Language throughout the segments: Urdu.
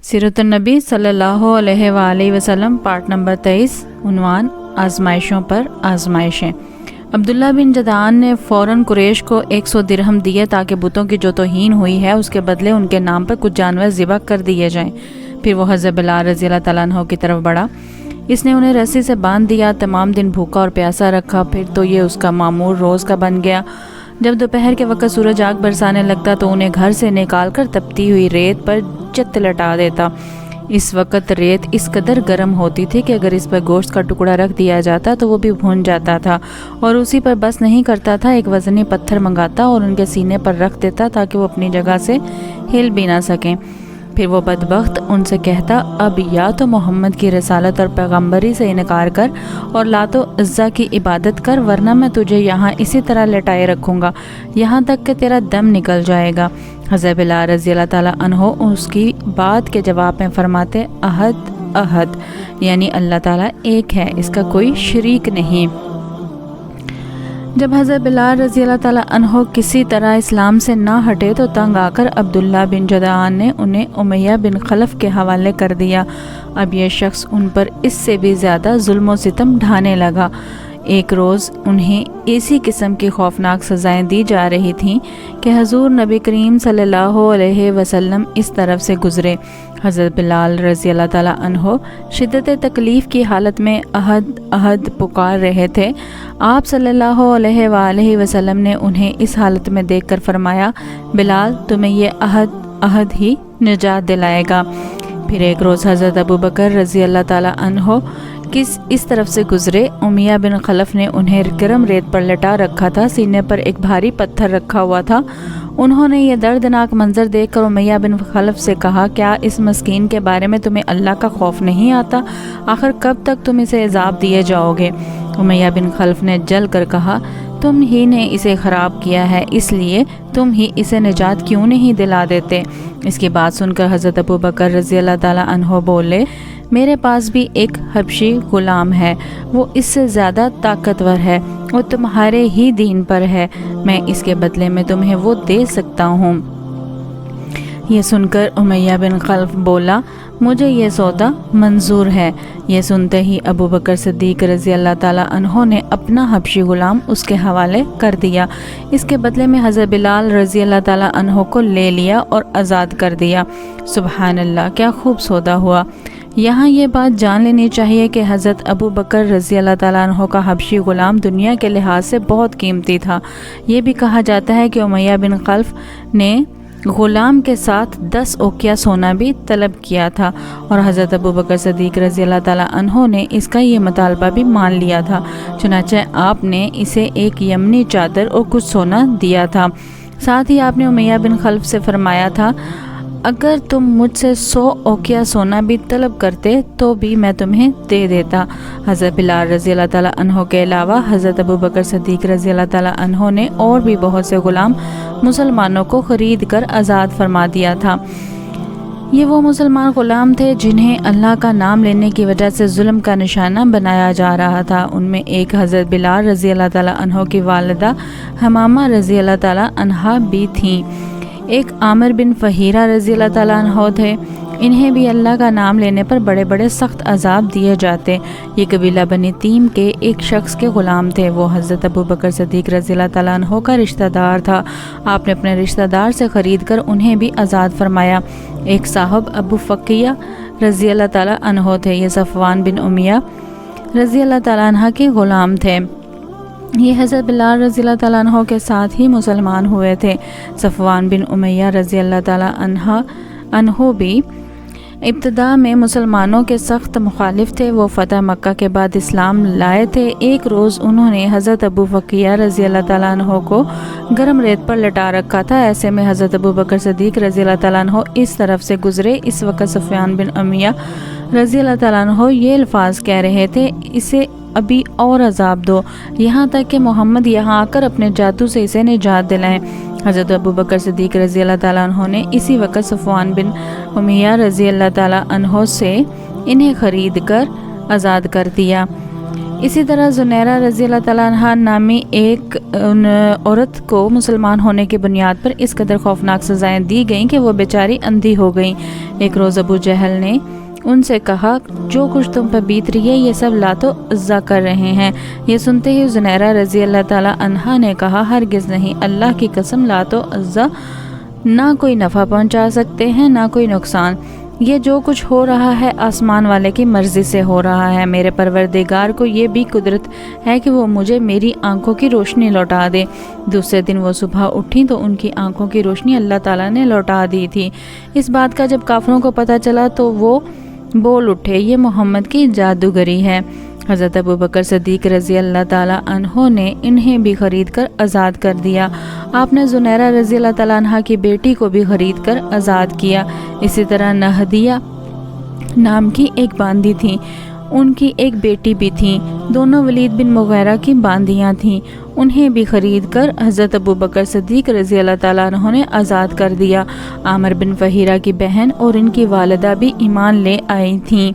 سیرت النبی صلی اللہ علیہ وآلہ وسلم پارٹ نمبر 23 عنوان آزمائشوں پر آزمائشیں۔ عبداللہ بن جدعان نے فوراً قریش کو 100 درہم دیے تاکہ بتوں کی جو توہین ہوئی ہے اس کے بدلے ان کے نام پر کچھ جانور ذبح کر دیے جائیں۔ پھر وہ حضرت بلال رضی اللہ تعالیٰ عنہ کی طرف بڑھا، اس نے انہیں رسی سے باندھ دیا، تمام دن بھوکا اور پیاسا رکھا، پھر تو یہ اس کا معمول روز کا بن گیا۔ جب دوپہر کے وقت سورج آگ برسانے لگتا تو انہیں گھر سے نکال کر تپتی ہوئی ریت پر چت لٹا دیتا۔ اس وقت ریت اس قدر گرم ہوتی تھی کہ اگر اس پر گوشت کا ٹکڑا رکھ دیا جاتا تو وہ بھی بھون جاتا تھا، اور اسی پر بس نہیں کرتا تھا، ایک وزنی پتھر منگاتا اور ان کے سینے پر رکھ دیتا تاکہ وہ اپنی جگہ سے ہل بھی نہ سکیں۔ پھر وہ بدبخت ان سے کہتا، اب یا تو محمد کی رسالت اور پیغمبری سے انکار کر اور لات و عزا کی عبادت کر، ورنہ میں تجھے یہاں اسی طرح لٹائے رکھوں گا یہاں تک کہ تیرا دم نکل جائے گا۔ حضرت بلال رضی اللہ تعالیٰ عنہ اس کی بات کے جواب میں فرماتے، احد احد، یعنی اللہ تعالیٰ ایک ہے، اس کا کوئی شریک نہیں۔ جب حضرت بلال رضی اللہ تعالیٰ عنہ کسی طرح اسلام سے نہ ہٹے تو تنگ آ کر عبداللہ بن جدعان نے انہیں امیہ بن خلف کے حوالے کر دیا۔ اب یہ شخص ان پر اس سے بھی زیادہ ظلم و ستم ڈھانے لگا۔ ایک روز انہیں اسی قسم کی خوفناک سزائیں دی جا رہی تھیں کہ حضور نبی کریم صلی اللہ علیہ وسلم اس طرف سے گزرے۔ حضرت بلال رضی اللہ تعالیٰ عنہ شدت تکلیف کی حالت میں احد احد پکار رہے تھے۔ آپ صلی اللہ علیہ وآلہ وسلم نے انہیں اس حالت میں دیکھ کر فرمایا، بلال تمہیں یہ احد احد ہی نجات دلائے گا۔ پھر ایک روز حضرت ابوبکر رضی اللہ تعالیٰ عنہ اس طرف سے گزرے۔ امیہ بن خلف نے انہیں گرم ریت پر لٹا رکھا تھا، سینے پر ایک بھاری پتھر رکھا ہوا تھا۔ انہوں نے یہ دردناک منظر دیکھ کر امیہ بن خلف سے کہا، کیا اس مسکین کے بارے میں تمہیں اللہ کا خوف نہیں آتا؟ آخر کب تک تم اسے عذاب دیے جاؤ گے؟ امیہ بن خلف نے جل کر کہا، تم ہی نے اسے خراب کیا ہے، اس لیے تم ہی اسے نجات کیوں نہیں دلا دیتے؟ اس کی بات سن کر حضرت ابوبکر رضی اللہ تعالیٰ عنہ بولے، میرے پاس بھی ایک حبشی غلام ہے، وہ اس سے زیادہ طاقتور ہے، وہ تمہارے ہی دین پر ہے، میں اس کے بدلے میں تمہیں وہ دے سکتا ہوں۔ یہ سن کر امیہ بن خلف بولا، مجھے یہ سودا منظور ہے۔ یہ سنتے ہی ابوبکر صدیق رضی اللہ تعالیٰ عنہ نے اپنا حبشی غلام اس کے حوالے کر دیا۔ اس کے بدلے میں حضرت بلال رضی اللہ تعالیٰ عنہ کو لے لیا اور آزاد کر دیا۔ سبحان اللہ، کیا خوب سودا ہوا۔ یہاں یہ بات جان لینی چاہیے کہ حضرت ابوبکر رضی اللہ تعالیٰ عنہ کا حبشی غلام دنیا کے لحاظ سے بہت قیمتی تھا۔ یہ بھی کہا جاتا ہے کہ امیہ بن خلف نے غلام کے ساتھ 10 اوقیہ سونا بھی طلب کیا تھا، اور حضرت ابوبکر صدیق رضی اللہ تعالیٰ عنہ نے اس کا یہ مطالبہ بھی مان لیا تھا، چنانچہ آپ نے اسے ایک یمنی چادر اور کچھ سونا دیا تھا۔ ساتھ ہی آپ نے امیہ بن خلف سے فرمایا تھا، اگر تم مجھ سے 100 اوقیہ سونا بھی طلب کرتے تو بھی میں تمہیں دے دیتا۔ حضرت بلال رضی اللہ تعالیٰ عنہ کے علاوہ حضرت ابوبکر صدیق رضی اللہ تعالیٰ عنہ نے اور بھی بہت سے غلام مسلمانوں کو خرید کر آزاد فرما دیا تھا۔ یہ وہ مسلمان غلام تھے جنہیں اللہ کا نام لینے کی وجہ سے ظلم کا نشانہ بنایا جا رہا تھا۔ ان میں ایک حضرت بلال رضی اللہ تعالیٰ عنہ کی والدہ حمامہ رضی اللہ تعالیٰ عنہا بھی تھیں۔ ایک عامر بن فہیرہ رضی اللہ تعالیٰ عنہ تھے، انہیں بھی اللہ کا نام لینے پر بڑے بڑے سخت عذاب دیے جاتے۔ یہ قبیلہ بنی تیم کے ایک شخص کے غلام تھے، وہ حضرت ابوبکر صدیق رضی اللہ تعالیٰ عنہ کا رشتہ دار تھا۔ آپ نے اپنے رشتہ دار سے خرید کر انہیں بھی آزاد فرمایا۔ ایک صاحب ابو فقیہ رضی اللہ تعالیٰ عنہ تھے، یہ صفوان بن امیہ رضی اللہ تعالیٰ عنہ کے غلام تھے۔ یہ حضرت بلال رضی اللہ تعالیٰ عنہ کے ساتھ ہی مسلمان ہوئے تھے۔ صفوان بن امیہ رضی اللہ تعالیٰ عنہ بھی ابتدا میں مسلمانوں کے سخت مخالف تھے۔ وہ فتح مکہ کے بعد اسلام لائے تھے۔ ایک روز انہوں نے حضرت ابو فقیہ رضی اللہ تعالیٰ عنہ کو گرم ریت پر لٹا رکھا تھا۔ ایسے میں حضرت ابوبکر صدیق رضی اللہ تعالیٰ عنہ اس طرف سے گزرے۔ اس وقت صفوان بن امیہ رضی اللہ تعالیٰ عنہ یہ الفاظ کہہ رہے تھے، اسے ابھی اور عذاب دو، یہاں تک کہ محمد یہاں آ کر اپنے جادو سے اسے نجات دلائیں۔ حضرت ابوبکر صدیق رضی اللہ تعالیٰ عنہ نے اسی وقت صفوان بن امیہ رضی اللہ تعالیٰ عنہ سے انہیں خرید کر آزاد کر دیا۔ اسی طرح زنیرہ رضی اللہ تعالیٰ عنہ نامی ایک عورت کو مسلمان ہونے کی بنیاد پر اس قدر خوفناک سزائیں دی گئیں کہ وہ بیچاری اندھی ہو گئیں۔ ایک روز ابو جہل نے ان سے کہا جو کچھ تم پر بیت رہی ہے یہ سب لات و عزا کر رہے ہیں۔ یہ سنتے ہی زنیرہ رضی اللہ تعالی عنہا نے کہا ہرگز نہیں، اللہ کی قسم لات و عزا نہ کوئی نفع پہنچا سکتے ہیں نہ کوئی نقصان، یہ جو کچھ ہو رہا ہے آسمان والے کی مرضی سے ہو رہا ہے، میرے پروردگار کو یہ بھی قدرت ہے کہ وہ مجھے میری آنکھوں کی روشنی لوٹا دے۔ دوسرے دن وہ صبح اٹھیں تو ان کی آنکھوں کی روشنی اللہ تعالیٰ نے لوٹا دی تھی۔ اس بات کا جب کافروں کو پتہ چلا تو وہ بول اٹھے یہ محمد کی جادوگری ہے۔ حضرت ابوبکر صدیق رضی اللہ تعالیٰ عنہ نے انہیں بھی خرید کر آزاد کر دیا۔ آپ نے زنیرہ رضی اللہ تعالیٰ عنہ کی بیٹی کو بھی خرید کر آزاد کیا۔ اسی طرح نہدیہ نام کی ایک باندی تھی، ان کی ایک بیٹی بھی تھی، دونوں ولید بن مغیرہ کی باندیاں تھیں، انہیں بھی خرید کر حضرت ابوبکر صدیق رضی اللہ تعالیٰ عنہ نے آزاد کر دیا۔ عامر بن فہیرہ کی بہن اور ان کی والدہ بھی ایمان لے آئی تھیں۔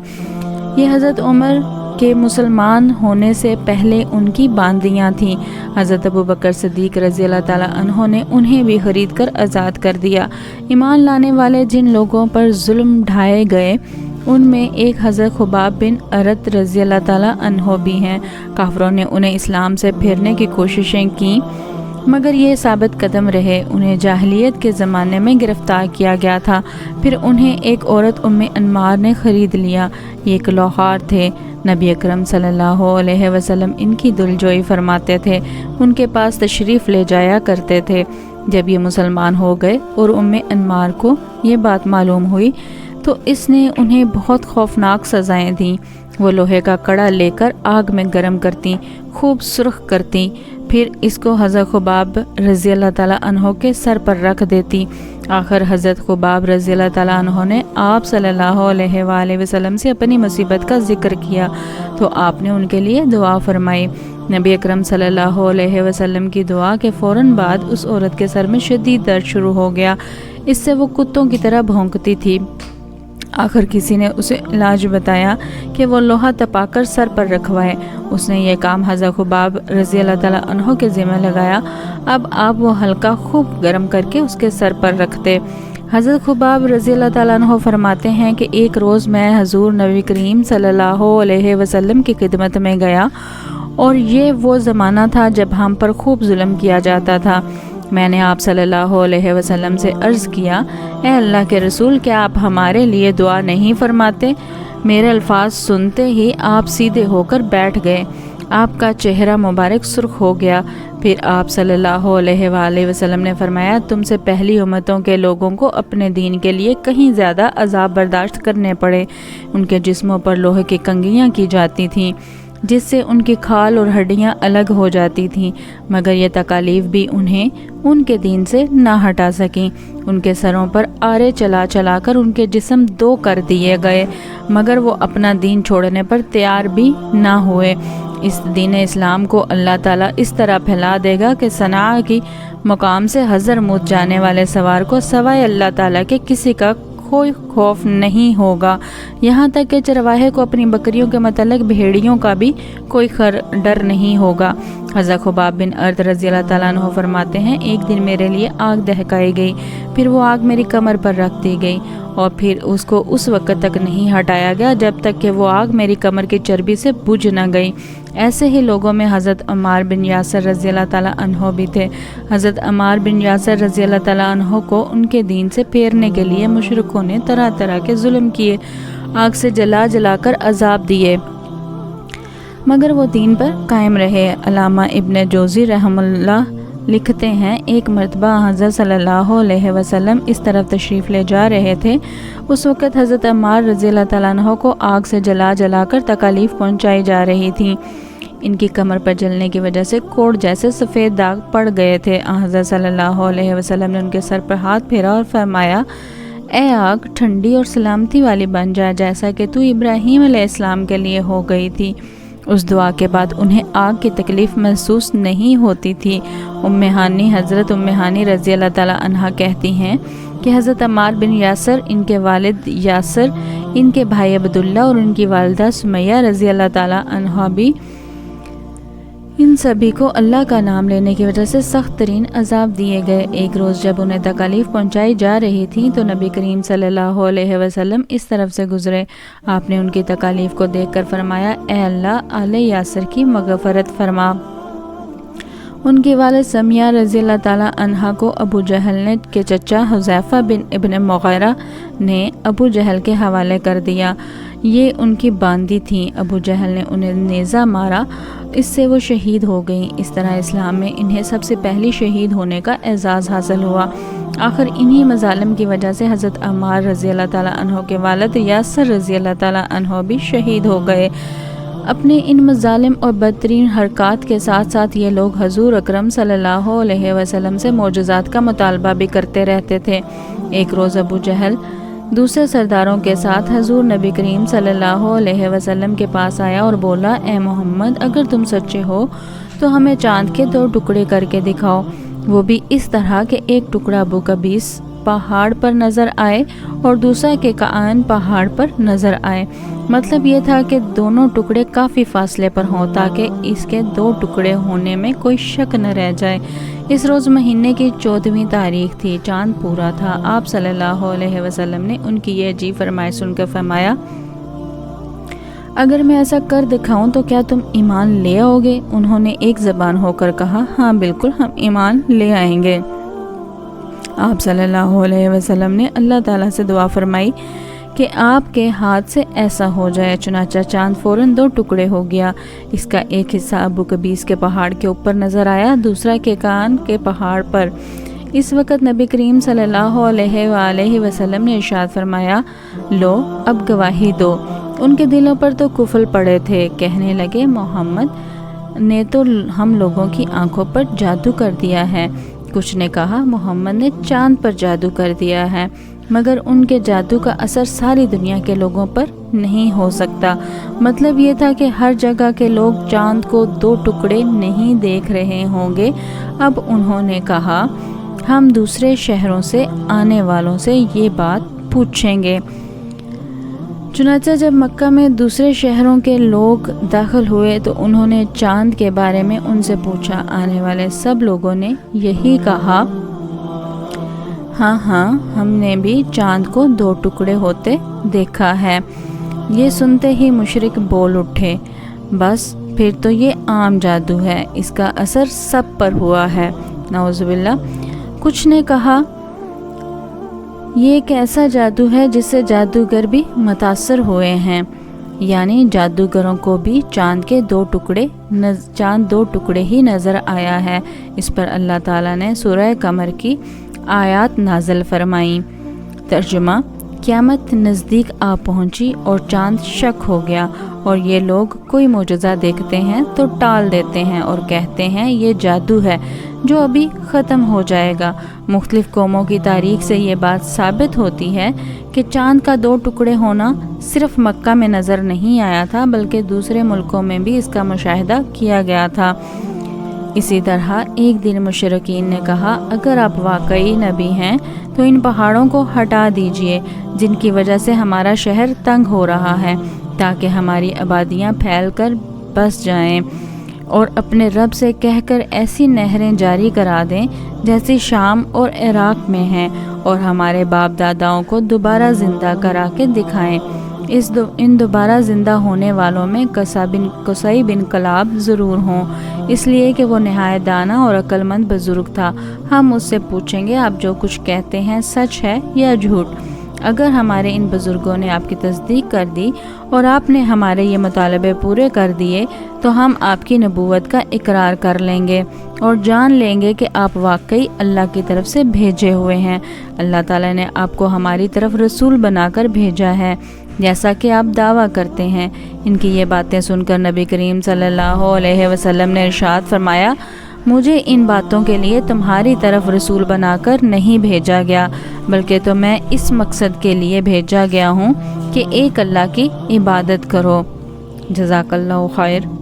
یہ حضرت عمر کے مسلمان ہونے سے پہلے ان کی باندیاں تھیں۔ حضرت ابوبکر صدیق رضی اللہ تعالیٰ عنہ نے انہیں بھی خرید کر آزاد کر دیا۔ ایمان لانے والے جن لوگوں پر ظلم ڈھائے گئے ان میں ایک حضرت خباب بن ارت رضی اللہ تعالیٰ عنہ بھی ہیں۔ کافروں نے انہیں اسلام سے پھیرنے کی کوششیں کیں مگر یہ ثابت قدم رہے۔ انہیں جاہلیت کے زمانے میں گرفتار کیا گیا تھا، پھر انہیں ایک عورت ام انمار نے خرید لیا۔ یہ ایک لوہار تھے، نبی اکرم صلی اللہ علیہ وسلم ان کی دلجوئی فرماتے تھے، ان کے پاس تشریف لے جایا کرتے تھے۔ جب یہ مسلمان ہو گئے اور ام انمار کو یہ بات معلوم ہوئی تو اس نے انہیں بہت خوفناک سزائیں دیں۔ وہ لوہے کا کڑا لے کر آگ میں گرم کرتی، خوب سرخ کرتی، پھر اس کو حضرت خباب رضی اللہ تعالیٰ عنہ کے سر پر رکھ دیتی۔ آخر حضرت خباب رضی اللہ تعالیٰ عنہ نے آپ صلی اللہ علیہ وآلہ وسلم سے اپنی مصیبت کا ذکر کیا تو آپ نے ان کے لیے دعا فرمائی۔ نبی اکرم صلی اللہ علیہ وسلم کی دعا کے فوراً بعد اس عورت کے سر میں شدید درد شروع ہو گیا، اس سے وہ کتوں کی طرح بھونکتی تھی۔ آخر کسی نے اسے علاج بتایا کہ وہ لوہا تپا کر سر پر رکھوائے۔ اس نے یہ کام حضرت خباب رضی اللہ تعالیٰ عنہ کے ذمہ لگایا۔ اب آپ وہ حلقہ خوب گرم کر کے اس کے سر پر رکھتے۔ حضرت خباب رضی اللہ تعالیٰ عنہ فرماتے ہیں کہ ایک روز میں حضور نبی کریم صلی اللہ علیہ وسلم کی خدمت میں گیا اور یہ وہ زمانہ تھا جب ہم پر خوب ظلم کیا جاتا تھا۔ میں نے آپ صلی اللہ علیہ وسلم سے عرض کیا، اے اللہ کے رسول، کیا آپ ہمارے لیے دعا نہیں فرماتے؟ میرے الفاظ سنتے ہی آپ سیدھے ہو کر بیٹھ گئے، آپ کا چہرہ مبارک سرخ ہو گیا۔ پھر آپ صلی اللہ علیہ وآلہ وسلم نے فرمایا، تم سے پہلی امتوں کے لوگوں کو اپنے دین کے لیے کہیں زیادہ عذاب برداشت کرنے پڑے۔ ان کے جسموں پر لوہے کی کنگھیاں کی جاتی تھیں جس سے ان کی کھال اور ہڈیاں الگ ہو جاتی تھیں، مگر یہ تکالیف بھی انہیں ان کے دین سے نہ ہٹا سکیں۔ ان کے سروں پر آرے چلا چلا کر ان کے جسم دو کر دیے گئے، مگر وہ اپنا دین چھوڑنے پر تیار بھی نہ ہوئے۔ اس دین اسلام کو اللہ تعالیٰ اس طرح پھیلا دے گا کہ صنعاء کی مقام سے حضرموت جانے والے سوار کو سوائے اللہ تعالیٰ کے کسی کا کوئی خوف نہیں ہوگا، یہاں تک کہ چرواہے کو اپنی بکریوں کے متعلق بھیڑیوں کا بھی کوئی ڈر نہیں ہوگا۔ حضرت خباب بن ارد رضی اللہ تعالیٰ عنہ فرماتے ہیں، ایک دن میرے لیے آگ دہکائی گئی، پھر وہ آگ میری کمر پر رکھ دی گئی اور پھر اس کو اس وقت تک نہیں ہٹایا گیا جب تک کہ وہ آگ میری کمر کی چربی سے بجھ نہ گئی۔ ایسے ہی لوگوں میں حضرت عمار بن یاسر رضی اللہ تعالیٰ عنہ بھی تھے۔ حضرت عمار بن یاسر رضی اللہ تعالیٰ عنہ کو ان کے دین سے پھیرنے کے لیے مشرکوں نے طرح طرح کے ظلم کیے، آگ سے جلا جلا کر عذاب دیے، مگر وہ دین پر قائم رہے۔ علامہ ابن جوزی رحمہ اللہ لکھتے ہیں، ایک مرتبہ حضرت صلی اللہ علیہ وسلم اس طرف تشریف لے جا رہے تھے، اس وقت حضرت عمار رضی اللہ تعالیٰ عنہ کو آگ سے جلا جلا کر تکالیف پہنچائی جا رہی تھیں۔ ان کی کمر پر جلنے کی وجہ سے کوڑ جیسے سفید داغ پڑ گئے تھے۔ حضرت صلی اللہ علیہ وسلم نے ان کے سر پر ہاتھ پھیرا اور فرمایا، اے آگ، ٹھنڈی اور سلامتی والی بن جا جیسا کہ تو ابراہیم علیہ السلام کے لیے ہو گئی تھی۔ اس دعا کے بعد انہیں آگ کی تکلیف محسوس نہیں ہوتی تھی۔ حضرت ام ہانی رضی اللہ تعالیٰ عنہ کہتی ہیں کہ حضرت عمار بن یاسر، ان کے والد یاسر، ان کے بھائی عبداللہ اور ان کی والدہ سمیہ رضی اللہ تعالیٰ عنہ بھی ان سبھی کو اللہ کا نام لینے کی وجہ سے سخت ترین عذاب دیے گئے۔ ایک روز جب انہیں تکالیف پہنچائی جا رہی تھی تو نبی کریم صلی اللہ علیہ وسلم اس طرف سے گزرے۔ آپ نے ان کی تکالیف کو دیکھ کر فرمایا، اے اللہ، آل یاسر کی مغفرت فرما۔ ان کی والد سمیہ رضی اللہ تعالیٰ عنہ کو ابو جہل نے کے چچا حذیفہ بن ابن مغیرہ نے ابو جہل کے حوالے کر دیا۔ یہ ان کی باندی تھیں۔ ابو جہل نے انہیں نیزہ مارا، اس سے وہ شہید ہو گئیں۔ اس طرح اسلام میں انہیں سب سے پہلی شہید ہونے کا اعزاز حاصل ہوا۔ آخر انہی مظالم کی وجہ سے حضرت عمار رضی اللہ تعالیٰ عنہ کے والد یاسر رضی اللہ تعالیٰ عنہ بھی شہید ہو گئے۔ اپنے ان مظالم اور بدترین حرکات کے ساتھ ساتھ یہ لوگ حضور اکرم صلی اللہ علیہ وسلم سے معجزات کا مطالبہ بھی کرتے رہتے تھے۔ ایک روز ابو جہل دوسرے سرداروں کے ساتھ حضور نبی کریم صلی اللہ علیہ وسلم کے پاس آیا اور بولا، اے محمد، اگر تم سچے ہو تو ہمیں چاند کے 2 ٹکڑے کر کے دکھاؤ، وہ بھی اس طرح کہ ایک ٹکڑا ابو قبیس پہاڑ پر نظر آئے اور دوسرا کہ کعان پہاڑ پر نظر آئے۔ مطلب یہ تھا کہ دونوں ٹکڑے کافی فاصلے پر ہوں تاکہ اس کے 2 ٹکڑے ہونے میں کوئی شک نہ رہ جائے۔ اس روز مہینے کی 14ویں تاریخ تھی، چاند پورا تھا۔ آپ صلی اللہ علیہ وسلم نے ان کی یہ عجیب فرمائش سن کر فرمایا، اگر میں ایسا کر دکھاؤں تو کیا تم ایمان لے آؤ گے؟ انہوں نے ایک زبان ہو کر کہا، ہاں بالکل، ہم ایمان لے آئیں گے۔ آپ صلی اللہ علیہ وسلم نے اللہ تعالیٰ سے دعا فرمائی کہ آپ کے ہاتھ سے ایسا ہو جائے۔ چنانچہ چاند فوراً 2 ٹکڑے ہو گیا۔ اس کا ایک حصہ ابو قبیس کے پہاڑ کے اوپر نظر آیا، دوسرا کے کعان کے پہاڑ پر۔ اس وقت نبی کریم صلی اللہ علیہ وآلہ وسلم نے ارشاد فرمایا، لو اب گواہی دو۔ ان کے دلوں پر تو قفل پڑے تھے، کہنے لگے، محمد نے تو ہم لوگوں کی آنکھوں پر جادو کر دیا ہے۔ کچھ نے کہا، محمد نے چاند پر جادو کر دیا ہے، مگر ان کے جادو کا اثر ساری دنیا کے لوگوں پر نہیں ہو سکتا۔ مطلب یہ تھا کہ ہر جگہ کے لوگ چاند کو 2 ٹکڑے نہیں دیکھ رہے ہوں گے۔ اب انہوں نے کہا، ہم دوسرے شہروں سے آنے والوں سے یہ بات پوچھیں گے۔ چنانچہ جب مکہ میں دوسرے شہروں کے لوگ داخل ہوئے تو انہوں نے چاند کے بارے میں ان سے پوچھا۔ آنے والے سب لوگوں نے یہی کہا، ہاں ہاں، ہم نے بھی چاند کو 2 ٹکڑے ہوتے دیکھا ہے۔ یہ سنتے ہی مشرک بول اٹھے، بس پھر تو یہ عام جادو ہے، اس کا اثر سب پر ہوا ہے، نعوذ باللہ۔ کچھ نے کہا، یہ ایک ایسا جادو ہے جس سے جادوگر بھی متاثر ہوئے ہیں، یعنی جادوگروں کو بھی چاند 2 ٹکڑے ہی نظر آیا ہے۔ اس پر اللہ تعالیٰ نے سورہ قمر کی آیات نازل فرمائیں۔ ترجمہ، قیامت نزدیک آ پہنچی اور چاند شک ہو گیا، اور یہ لوگ کوئی معجزہ دیکھتے ہیں تو ٹال دیتے ہیں اور کہتے ہیں یہ جادو ہے جو ابھی ختم ہو جائے گا۔ مختلف قوموں کی تاریخ سے یہ بات ثابت ہوتی ہے کہ چاند کا 2 ٹکڑے ہونا صرف مکہ میں نظر نہیں آیا تھا، بلکہ دوسرے ملکوں میں بھی اس کا مشاہدہ کیا گیا تھا۔ اسی طرح ایک دن مشرکین نے کہا، اگر آپ واقعی نبی ہیں تو ان پہاڑوں کو ہٹا دیجئے جن کی وجہ سے ہمارا شہر تنگ ہو رہا ہے، تاکہ ہماری آبادیاں پھیل کر بس جائیں، اور اپنے رب سے کہہ کر ایسی نہریں جاری کرا دیں جیسی شام اور عراق میں ہیں، اور ہمارے باپ داداؤں کو دوبارہ زندہ کرا کے دکھائیں۔ ان دوبارہ زندہ ہونے والوں میں قصی بن کلاب ضرور ہوں، اس لیے کہ وہ نہایت دانا اور عقل مند بزرگ تھا۔ ہم اس سے پوچھیں گے آپ جو کچھ کہتے ہیں سچ ہے یا جھوٹ۔ اگر ہمارے ان بزرگوں نے آپ کی تصدیق کر دی اور آپ نے ہمارے یہ مطالبے پورے کر دیے تو ہم آپ کی نبوت کا اقرار کر لیں گے اور جان لیں گے کہ آپ واقعی اللہ کی طرف سے بھیجے ہوئے ہیں۔ اللہ تعالیٰ نے آپ کو ہماری طرف رسول بنا کر بھیجا ہے، جیسا کہ آپ دعویٰ کرتے ہیں۔ ان کی یہ باتیں سن کر نبی کریم صلی اللہ علیہ وسلم نے ارشاد فرمایا، مجھے ان باتوں کے لیے تمہاری طرف رسول بنا کر نہیں بھیجا گیا، بلکہ تو میں اس مقصد کے لیے بھیجا گیا ہوں کہ ایک اللہ کی عبادت کرو۔ جزاک اللہ خیر۔